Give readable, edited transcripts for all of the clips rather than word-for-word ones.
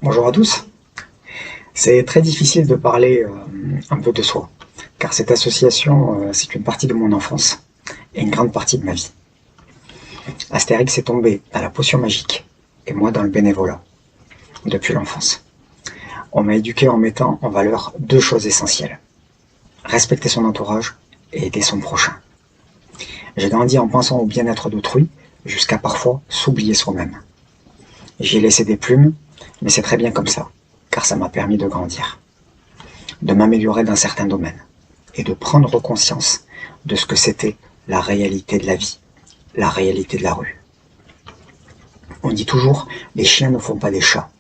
Bonjour à tous. C'est très difficile de parler un peu de soi, car cette association, c'est une partie de mon enfance et une grande partie de ma vie. Astérix est tombé dans la potion magique et moi dans le bénévolat, depuis l'enfance. On m'a éduqué en mettant en valeur deux choses essentielles. Respecter son entourage et aider son prochain. J'ai grandi en pensant au bien-être d'autrui, jusqu'à parfois s'oublier soi-même. J'y ai laissé des plumes, mais c'est très bien comme ça, car ça m'a permis de grandir, de m'améliorer dans certains domaines et de prendre conscience de ce que c'était la réalité de la vie, la réalité de la rue. On dit toujours, les chiens ne font pas des chats.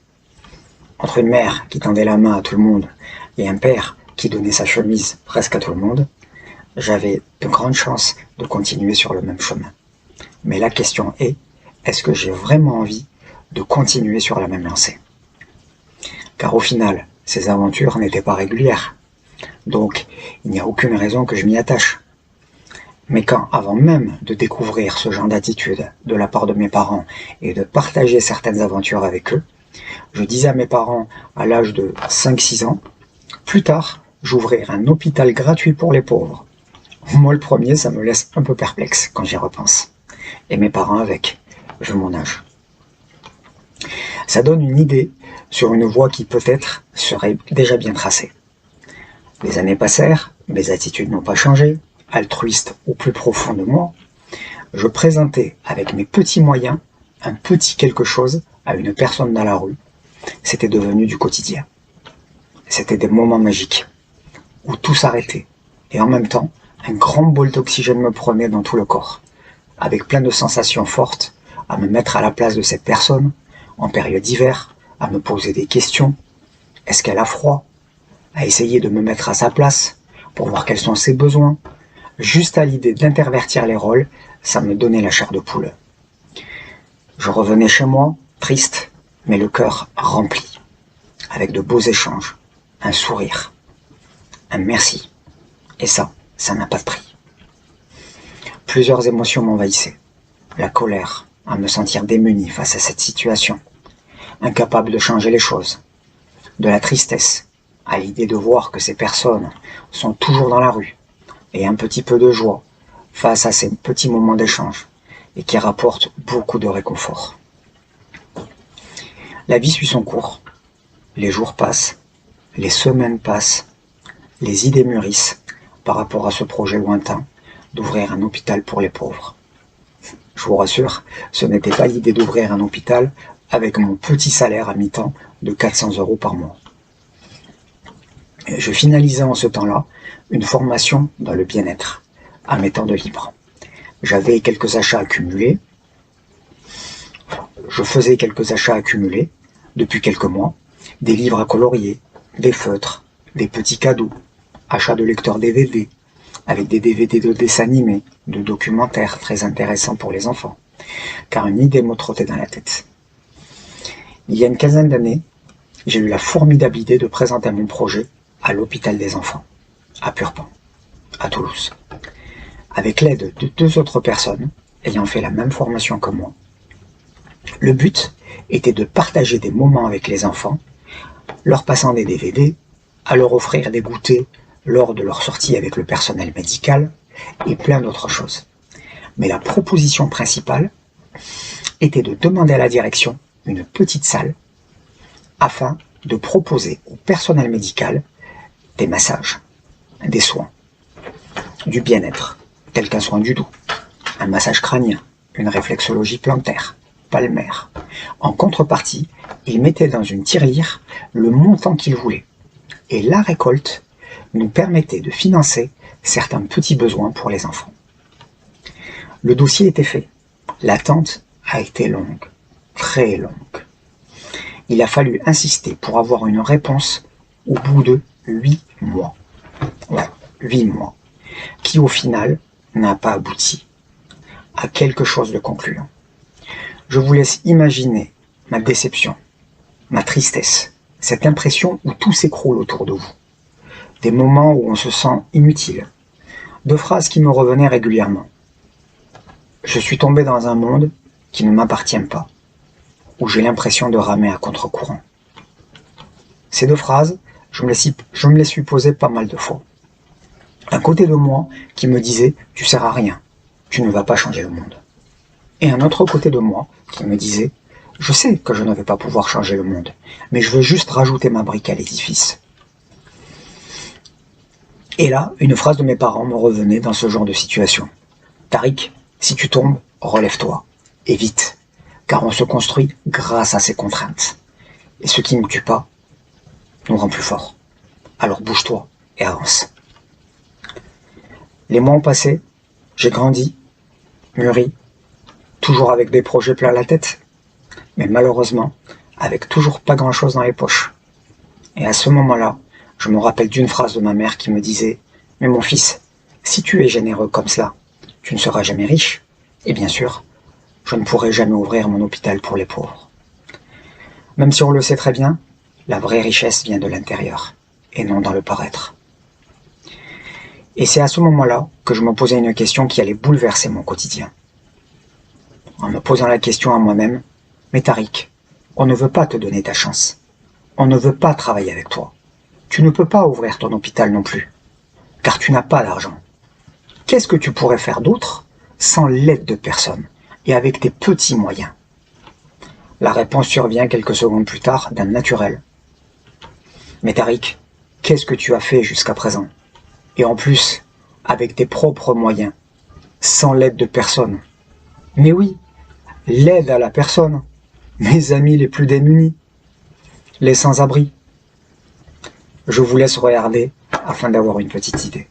Entre une mère qui tendait la main à tout le monde et un père qui donnait sa chemise presque à tout le monde, j'avais de grandes chances de continuer sur le même chemin. Mais la question est-ce que j'ai vraiment envie de continuer sur la même lancée? Car au final, ces aventures n'étaient pas régulières. Donc, il n'y a aucune raison que je m'y attache. Mais quand, avant même de découvrir ce genre d'attitude de la part de mes parents et de partager certaines aventures avec eux, je disais à mes parents à l'âge de 5-6 ans, plus tard, j'ouvrirai un hôpital gratuit pour les pauvres. Moi, le premier, ça me laisse un peu perplexe quand j'y repense. Et mes parents avec, vu mon âge. Ça donne une idée sur une voie qui peut-être serait déjà bien tracée. Les années passèrent, mes attitudes n'ont pas changé, altruiste au plus profond de moi. Je présentais avec mes petits moyens un petit quelque chose à une personne dans la rue. C'était devenu du quotidien. C'était des moments magiques où tout s'arrêtait et en même temps un grand bol d'oxygène me prenait dans tout le corps, avec plein de sensations fortes à me mettre à la place de cette personne en période d'hiver, à me poser des questions. Est-ce qu'elle a froid? À essayer de me mettre à sa place pour voir quels sont ses besoins. Juste à l'idée d'intervertir les rôles, ça me donnait la chair de poule. Je revenais chez moi, triste, mais le cœur rempli, avec de beaux échanges, un sourire, un merci. Et ça n'a pas de prix. Plusieurs émotions m'envahissaient. La colère, à me sentir démuni face à cette situation, incapable de changer les choses. De la tristesse, à l'idée de voir que ces personnes sont toujours dans la rue, et un petit peu de joie face à ces petits moments d'échange, et qui rapportent beaucoup de réconfort. La vie suit son cours, les jours passent, les semaines passent, les idées mûrissent par rapport à ce projet lointain d'ouvrir un hôpital pour les pauvres. Je vous rassure, ce n'était pas l'idée d'ouvrir un hôpital avec mon petit salaire à mi-temps de 400 € par mois. Je finalisais en ce temps-là une formation dans le bien-être, à mes temps de libre. J'avais quelques achats accumulés. Je faisais quelques achats accumulés depuis quelques mois, des livres à colorier, des feutres, des petits cadeaux, achats de lecteurs DVD, avec des DVD de dessins animés, de documentaires très intéressants pour les enfants, car une idée me trottait dans la tête. Il y a une quinzaine d'années, j'ai eu la formidable idée de présenter mon projet à l'hôpital des enfants, à Purpan, à Toulouse, avec l'aide de 2 autres personnes ayant fait la même formation que moi. Le but était de partager des moments avec les enfants, leur passant des DVD, à leur offrir des goûters lors de leur sortie avec le personnel médical et plein d'autres choses. Mais la proposition principale était de demander à la direction une petite salle afin de proposer au personnel médical des massages, des soins, du bien-être, tel qu'un soin du dos, un massage crânien, une réflexologie plantaire, palmaire. En contrepartie, ils mettaient dans une tirelire le montant qu'ils voulaient. Et la récolte nous permettait de financer certains petits besoins pour les enfants. Le dossier était fait. L'attente a été longue, très longue. Il a fallu insister pour avoir une réponse au bout de 8 mois. Ouais, 8 mois. Qui au final n'a pas abouti à quelque chose de concluant. Je vous laisse imaginer ma déception, ma tristesse, cette impression où tout s'écroule autour de vous. Des moments où on se sent inutile. 2 phrases qui me revenaient régulièrement. Je suis tombé dans un monde qui ne m'appartient pas, où j'ai l'impression de ramer à contre-courant. Ces deux phrases, je me les suis posées pas mal de fois. Un côté de moi qui me disait « tu sers à rien, tu ne vas pas changer le monde ». Et un autre côté de moi qui me disait « je sais que je ne vais pas pouvoir changer le monde, mais je veux juste rajouter ma brique à l'édifice ». Et là, une phrase de mes parents me revenait dans ce genre de situation. « Tariq, si tu tombes, relève-toi, et vite, car on se construit grâce à ces contraintes. Et ce qui ne tue pas nous rend plus forts. Alors bouge-toi et avance. » Les mois ont passé, j'ai grandi, mûri, toujours avec des projets plein la tête, mais malheureusement, avec toujours pas grand-chose dans les poches. Et à ce moment-là, je me rappelle d'une phrase de ma mère qui me disait « Mais mon fils, si tu es généreux comme cela, tu ne seras jamais riche, et bien sûr, je ne pourrai jamais ouvrir mon hôpital pour les pauvres. » Même si on le sait très bien, la vraie richesse vient de l'intérieur, et non dans le paraître. Et c'est à ce moment-là que je me posais une question qui allait bouleverser mon quotidien. En me posant la question à moi-même, « Mais Tariq, on ne veut pas te donner ta chance. On ne veut pas travailler avec toi. Tu ne peux pas ouvrir ton hôpital non plus, car tu n'as pas d'argent. Qu'est-ce que tu pourrais faire d'autre sans l'aide de personne et avec tes petits moyens ?» La réponse survient quelques secondes plus tard d'un naturel. « Mais Tariq, qu'est-ce que tu as fait jusqu'à présent? Et en plus, avec tes propres moyens, sans l'aide de personne. » Mais oui, l'aide à la personne, mes amis les plus démunis, les sans-abri. Je vous laisse regarder afin d'avoir une petite idée.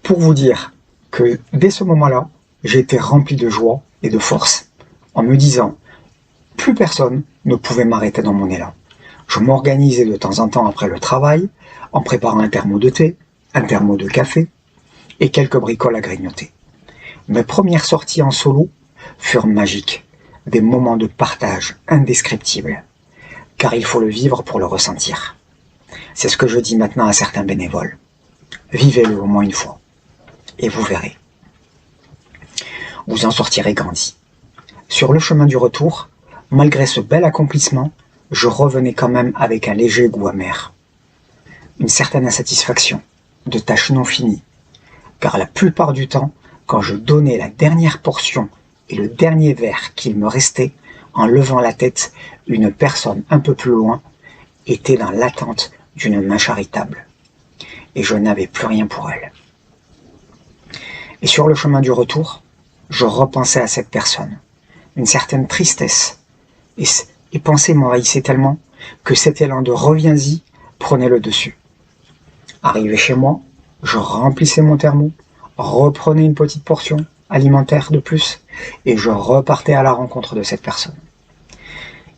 Pour vous dire que dès ce moment-là, j'ai été rempli de joie et de force en me disant plus personne ne pouvait m'arrêter dans mon élan. Je m'organisais de temps en temps après le travail en préparant un thermo de thé, un thermo de café et quelques bricoles à grignoter. Mes premières sorties en solo furent magiques, des moments de partage indescriptibles, car il faut le vivre pour le ressentir. C'est ce que je dis maintenant à certains bénévoles. Vivez-le au moins une fois, et vous verrez. Vous en sortirez grandi. Sur le chemin du retour, malgré ce bel accomplissement, je revenais quand même avec un léger goût amer. Une certaine insatisfaction, de tâches non finies, car la plupart du temps, quand je donnais la dernière portion et le dernier verre qu'il me restait, en levant la tête, une personne un peu plus loin était dans l'attente d'une main charitable. Et je n'avais plus rien pour elle. Et sur le chemin du retour, je repensais à cette personne. Une certaine tristesse. Et penser m'envahissait tellement que cet élan de reviens-y prenait le dessus. Arrivé chez moi, je remplissais mon thermo, reprenais une petite portion alimentaire de plus et je repartais à la rencontre de cette personne.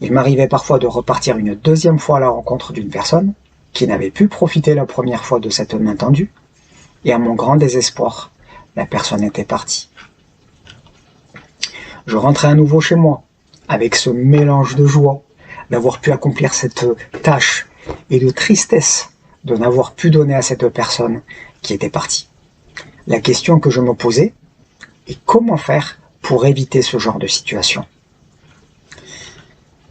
Il m'arrivait parfois de repartir une deuxième fois à la rencontre d'une personne qui n'avait pu profiter la première fois de cette main tendue et à mon grand désespoir, la personne était partie. Je rentrais à nouveau chez moi avec ce mélange de joie d'avoir pu accomplir cette tâche et de tristesse de n'avoir pu donner à cette personne qui était partie. La question que je me posais est comment faire pour éviter ce genre de situation.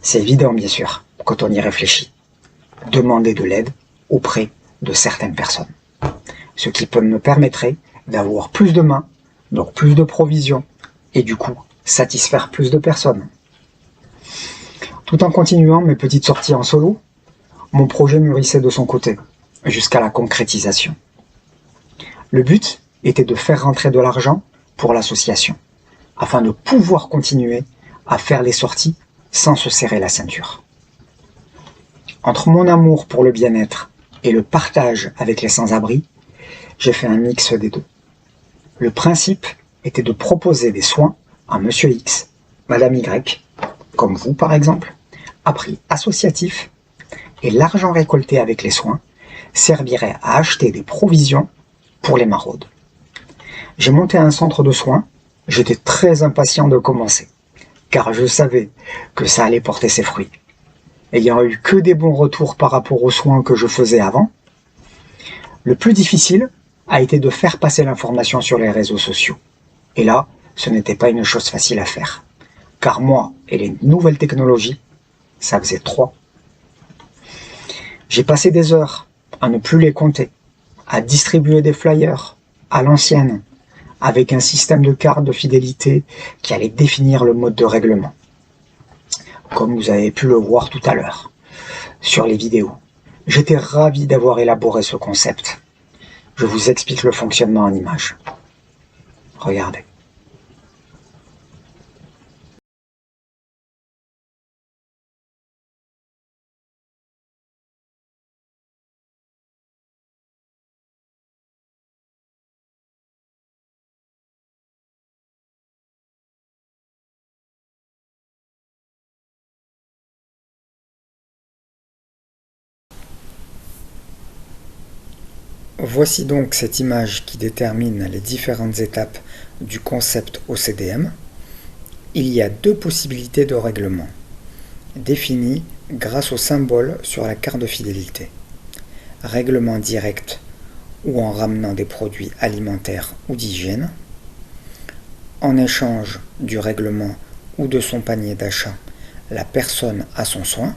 C'est évident, bien sûr, quand on y réfléchit. Demander de l'aide auprès de certaines personnes. Ce qui me permettrait d'avoir plus de mains, donc plus de provisions, et du coup, satisfaire plus de personnes. Tout en continuant mes petites sorties en solo, mon projet mûrissait de son côté, jusqu'à la concrétisation. Le but était de faire rentrer de l'argent pour l'association, afin de pouvoir continuer à faire les sorties sans se serrer la ceinture. Entre mon amour pour le bien-être et le partage avec les sans-abri, j'ai fait un mix des deux. Le principe était de proposer des soins à Monsieur X, Madame Y, comme vous par exemple, à prix associatif, et l'argent récolté avec les soins servirait à acheter des provisions pour les maraudes. J'ai monté un centre de soins, j'étais très impatient de commencer, car je savais que ça allait porter ses fruits. Ayant eu que des bons retours par rapport aux soins que je faisais avant, le plus difficile a été de faire passer l'information sur les réseaux sociaux. Et là, ce n'était pas une chose facile à faire, car moi et les nouvelles technologies, ça faisait 3. J'ai passé des heures à ne plus les compter, à distribuer des flyers à l'ancienne, avec un système de cartes de fidélité qui allait définir le mode de règlement, comme vous avez pu le voir tout à l'heure sur les vidéos. J'étais ravi d'avoir élaboré ce concept. Je vous explique le fonctionnement en images. Regardez. Voici donc cette image qui détermine les différentes étapes du concept OCDM. Il y a 2 possibilités de règlement, définies grâce au symbole sur la carte de fidélité. Règlement direct ou en ramenant des produits alimentaires ou d'hygiène. En échange du règlement ou de son panier d'achat, la personne a son soin.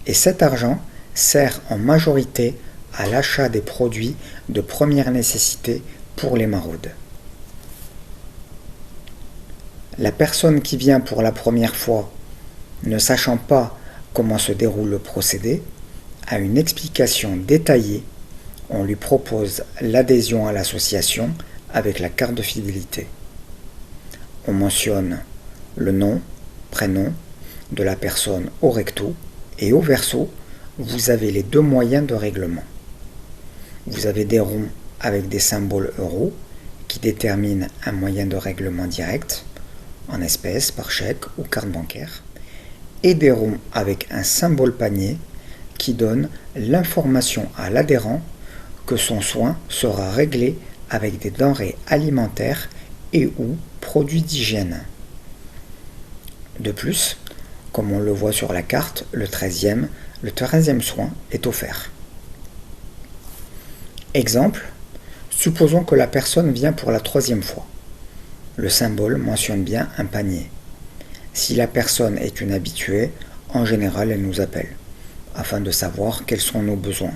Et cet argent sert en majorité à l'achat des produits de première nécessité pour les maraudes. La personne qui vient pour la première fois, ne sachant pas comment se déroule le procédé, a une explication détaillée. On lui propose l'adhésion à l'association avec la carte de fidélité. On mentionne le nom, prénom de la personne au recto et au verso, vous avez les 2 moyens de règlement. Vous avez des ronds avec des symboles euros qui déterminent un moyen de règlement direct, en espèces, par chèque ou carte bancaire, et des ronds avec un symbole panier qui donne l'information à l'adhérent que son soin sera réglé avec des denrées alimentaires et ou produits d'hygiène. De plus, comme on le voit sur la carte, le 13e soin est offert. Exemple, supposons que la personne vient pour la 3e fois. Le symbole mentionne bien un panier. Si la personne est une habituée, en général elle nous appelle, afin de savoir quels sont nos besoins.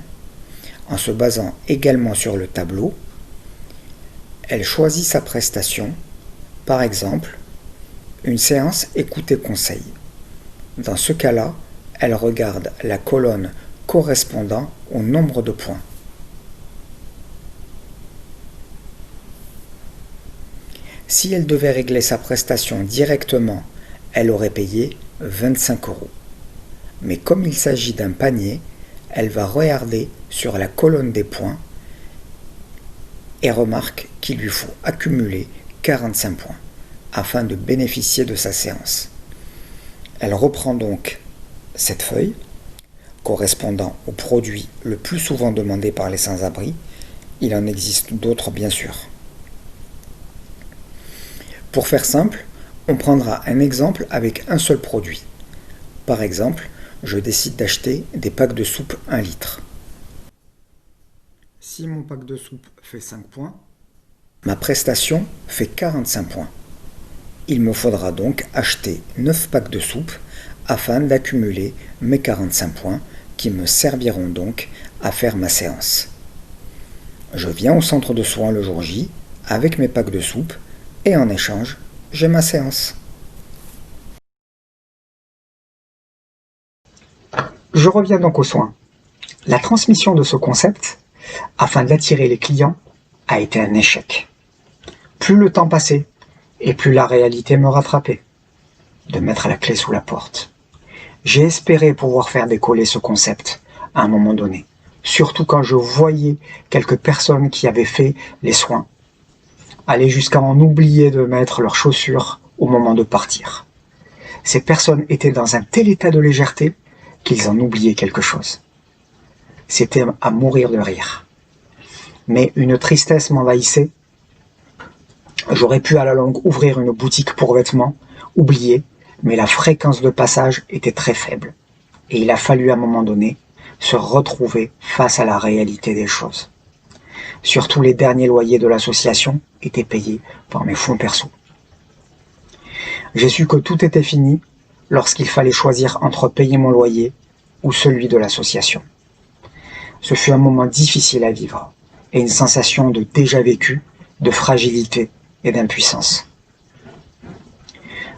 En se basant également sur le tableau, elle choisit sa prestation, par exemple, une séance écoute et conseil. Dans ce cas-là, elle regarde la colonne correspondant au nombre de points. Si elle devait régler sa prestation directement, elle aurait payé 25 €. Mais comme il s'agit d'un panier, elle va regarder sur la colonne des points et remarque qu'il lui faut accumuler 45 points afin de bénéficier de sa séance. Elle reprend donc cette feuille correspondant au produit le plus souvent demandé par les sans-abri. Il en existe d'autres bien sûr. Pour faire simple, on prendra un exemple avec un seul produit. Par exemple, je décide d'acheter des packs de soupe 1 litre. Si mon pack de soupe fait 5 points, ma prestation fait 45 points. Il me faudra donc acheter 9 packs de soupe afin d'accumuler mes 45 points qui me serviront donc à faire ma séance. Je viens au centre de soins le jour J avec mes packs de soupe et en échange, j'ai ma séance. Je reviens donc aux soins. La transmission de ce concept, afin d'attirer les clients, a été un échec. Plus le temps passait, et plus la réalité me rattrapait, de mettre la clé sous la porte. J'ai espéré pouvoir faire décoller ce concept à un moment donné, surtout quand je voyais quelques personnes qui avaient fait les soins aller jusqu'à en oublier de mettre leurs chaussures au moment de partir. Ces personnes étaient dans un tel état de légèreté qu'ils en oubliaient quelque chose. C'était à mourir de rire. Mais une tristesse m'envahissait. J'aurais pu à la longue ouvrir une boutique pour vêtements, oublier, mais la fréquence de passage était très faible. Et il a fallu à un moment donné se retrouver face à la réalité des choses. Surtout les derniers loyers de l'association étaient payés par mes fonds perso. J'ai su que tout était fini lorsqu'il fallait choisir entre payer mon loyer ou celui de l'association. Ce fut un moment difficile à vivre et une sensation de déjà vécu, de fragilité et d'impuissance.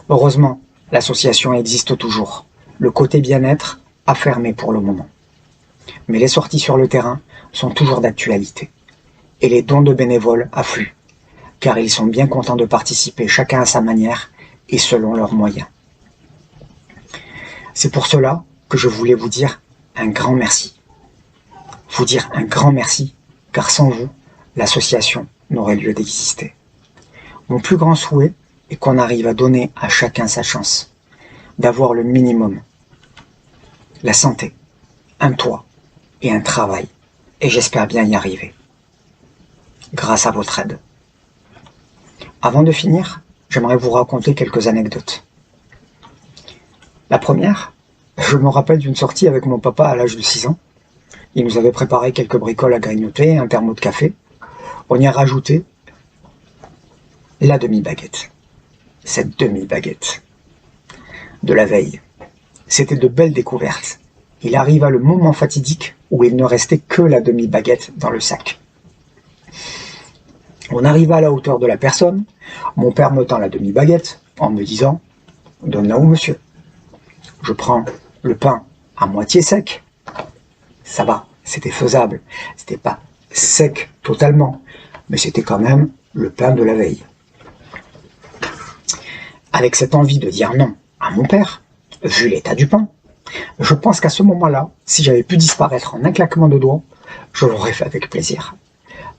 Heureusement, l'association existe toujours. Le côté bien-être a fermé pour le moment. Mais les sorties sur le terrain sont toujours d'actualité. Et les dons de bénévoles affluent, car ils sont bien contents de participer chacun à sa manière et selon leurs moyens. C'est pour cela que je voulais vous dire un grand merci. Vous dire un grand merci, car sans vous, l'association n'aurait lieu d'exister. Mon plus grand souhait est qu'on arrive à donner à chacun sa chance, d'avoir le minimum, la santé, un toit et un travail, et j'espère bien y arriver. Grâce à votre aide. Avant de finir, j'aimerais vous raconter quelques anecdotes. La première, je me rappelle d'une sortie avec mon papa à l'âge de 6 ans. Il nous avait préparé quelques bricoles à grignoter, un thermo de café. On y a rajouté la demi-baguette. Cette demi-baguette de la veille. C'était de belles découvertes. Il arriva le moment fatidique où il ne restait que la demi-baguette dans le sac. On arriva à la hauteur de la personne, mon père me tend la demi-baguette en me disant « Donne-la au monsieur ». Je prends le pain à moitié sec. Ça va, c'était faisable. C'était pas sec totalement, mais c'était quand même le pain de la veille. Avec cette envie de dire non à mon père, vu l'état du pain, je pense qu'à ce moment-là, si j'avais pu disparaître en un claquement de doigts, je l'aurais fait avec plaisir.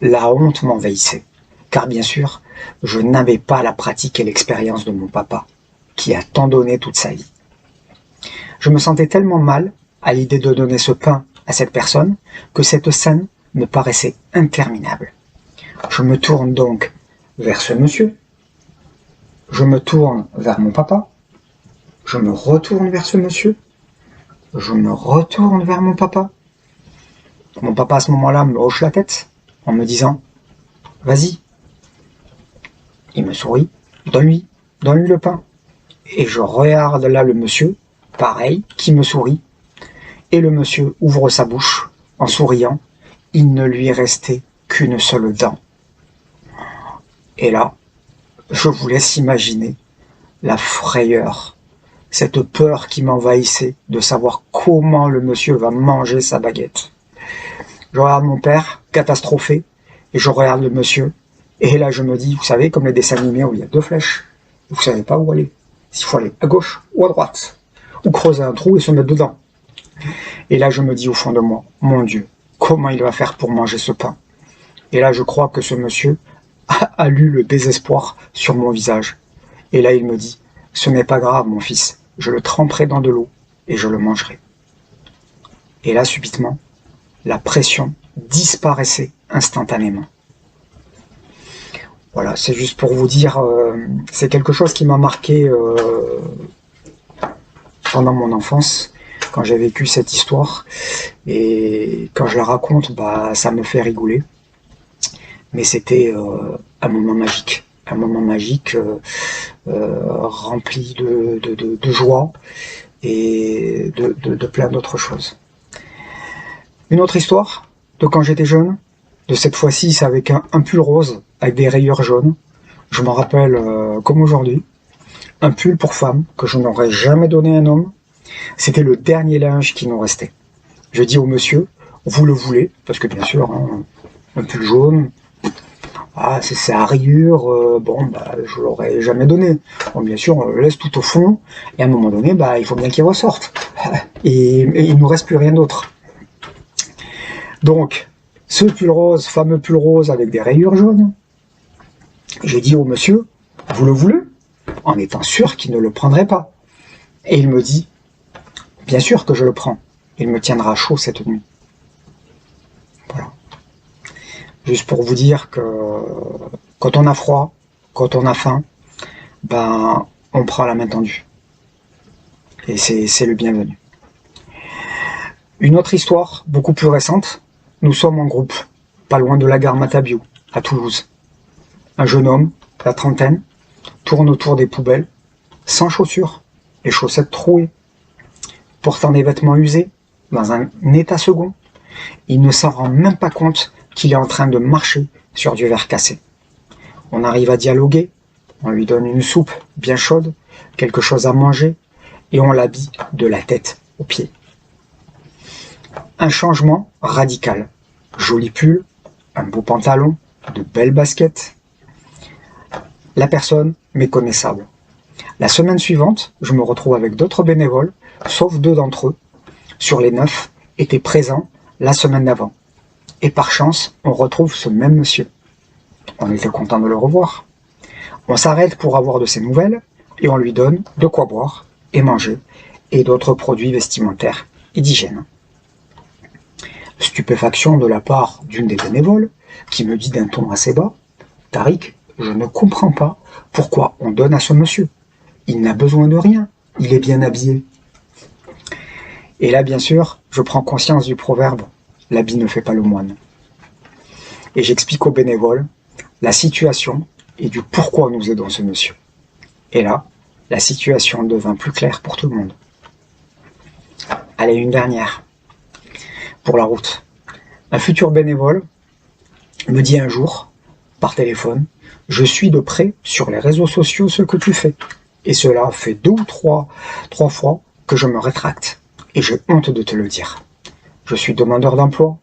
La honte m'envahissait, car bien sûr, je n'avais pas la pratique et l'expérience de mon papa, qui a tant donné toute sa vie. Je me sentais tellement mal à l'idée de donner ce pain à cette personne que cette scène me paraissait interminable. Je me tourne donc vers ce monsieur, je me tourne vers mon papa, je me retourne vers ce monsieur, je me retourne vers mon papa. Mon papa à ce moment-là me hoche la tête en me disant « Vas-y ». Il me sourit « Donne-lui le pain ». Et je regarde là le monsieur, pareil, qui me sourit. Et le monsieur ouvre sa bouche en souriant. Il ne lui restait qu'une seule dent. Et là, je vous laisse imaginer la frayeur, cette peur qui m'envahissait de savoir comment le monsieur va manger sa baguette. Je regarde mon père, catastrophé, et je regarde le monsieur, et là je me dis, vous savez, comme les dessins animés où il y a deux flèches, vous savez pas où aller, s'il faut aller à gauche ou à droite, ou creuser un trou et se mettre dedans. Et là je me dis au fond de moi, mon Dieu, comment il va faire pour manger ce pain? Et là je crois que ce monsieur a lu le désespoir sur mon visage. Et là il me dit, ce n'est pas grave mon fils, je le tremperai dans de l'eau et je le mangerai. Et là subitement, la pression disparaissait instantanément. Voilà, c'est juste pour vous dire, c'est quelque chose qui m'a marqué pendant mon enfance, quand j'ai vécu cette histoire. Et quand je la raconte, bah, ça me fait rigoler. Mais c'était un moment magique. Un moment magique rempli de joie et de plein d'autres choses. Une autre histoire de quand j'étais jeune, de cette fois-ci c'est avec un pull rose avec des rayures jaunes. Je m'en rappelle comme aujourd'hui. Un pull pour femme que je n'aurais jamais donné à un homme. C'était le dernier linge qui nous restait. Je dis au monsieur, vous le voulez? Parce que bien sûr, hein, un pull jaune, ah, c'est à rayures, bon, bah, je l'aurais jamais donné. Bon, bien sûr, on le laisse tout au fond, et à un moment donné, bah, il faut bien qu'il ressorte. Et il ne nous reste plus rien d'autre. Donc, ce pull rose, fameux pull rose avec des rayures jaunes, j'ai dit au monsieur, vous le voulez? En étant sûr qu'il ne le prendrait pas. Et il me dit, bien sûr que je le prends. Il me tiendra chaud cette nuit. Voilà. Juste pour vous dire que quand on a froid, quand on a faim, ben, on prend la main tendue. Et c'est le bienvenu. Une autre histoire, beaucoup plus récente, nous sommes en groupe, pas loin de la gare Matabiau, à Toulouse. Un jeune homme, la trentaine, tourne autour des poubelles, sans chaussures, les chaussettes trouées, portant des vêtements usés, dans un état second. Il ne s'en rend même pas compte qu'il est en train de marcher sur du verre cassé. On arrive à dialoguer, on lui donne une soupe bien chaude, quelque chose à manger, et on l'habille de la tête aux pieds. Un changement radical. Joli pull, un beau pantalon, de belles baskets. La personne méconnaissable. La semaine suivante, je me retrouve avec d'autres bénévoles, sauf 2 d'entre eux, sur les 9, étaient présents la semaine d'avant. Et par chance, on retrouve ce même monsieur. On était content de le revoir. On s'arrête pour avoir de ses nouvelles et on lui donne de quoi boire et manger et d'autres produits vestimentaires et d'hygiène. Stupéfaction de la part d'une des bénévoles qui me dit d'un ton assez bas, « Tariq, je ne comprends pas pourquoi on donne à ce monsieur. Il n'a besoin de rien, il est bien habillé. » Et là, bien sûr, je prends conscience du proverbe « L'habit ne fait pas le moine ». Et j'explique aux bénévoles la situation et du pourquoi nous aidons ce monsieur. Et là, la situation devint plus claire pour tout le monde. Allez, une dernière. Pour la route. Un futur bénévole me dit un jour, par téléphone, « Je suis de près sur les réseaux sociaux ce que tu fais. » Et cela fait 2 ou 3 fois que je me rétracte. Et j'ai honte de te le dire. Je suis demandeur d'emploi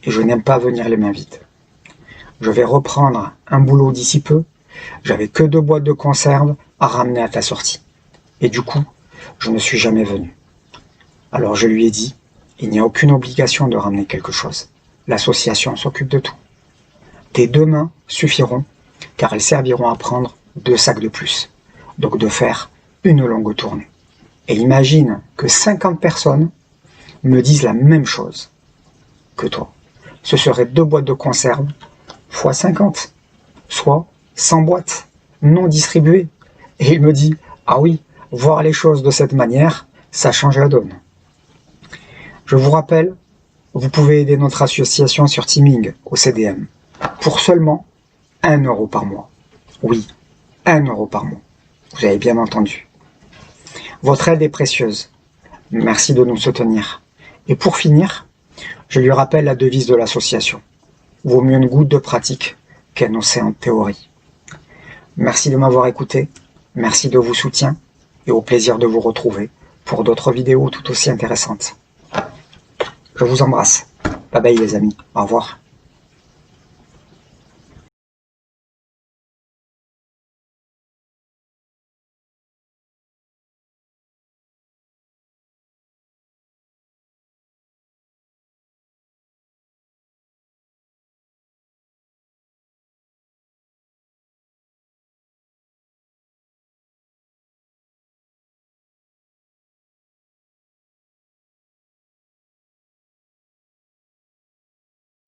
et je n'aime pas venir les mains vides. Je vais reprendre un boulot d'ici peu. J'avais que 2 boîtes de conserve à ramener à ta sortie. Et du coup, je ne suis jamais venu. Alors je lui ai dit, il n'y a aucune obligation de ramener quelque chose. L'association s'occupe de tout. Tes 2 mains suffiront, car elles serviront à prendre 2 sacs de plus. Donc de faire une longue tournée. Et imagine que 50 personnes me disent la même chose que toi. Ce serait 2 boîtes de conserve fois 50, soit 100 boîtes non distribuées. Et il me dit, ah oui, voir les choses de cette manière, ça change la donne. Je vous rappelle, vous pouvez aider notre association sur Teaming au CDM pour seulement 1 € par mois. Oui, 1 € par mois. Vous avez bien entendu. Votre aide est précieuse. Merci de nous soutenir. Et pour finir, je lui rappelle la devise de l'association. Vaut mieux une goutte de pratique qu'un océan de théorie. Merci de m'avoir écouté. Merci de vos soutiens et au plaisir de vous retrouver pour d'autres vidéos tout aussi intéressantes. Je vous embrasse. Bye bye les amis. Au revoir.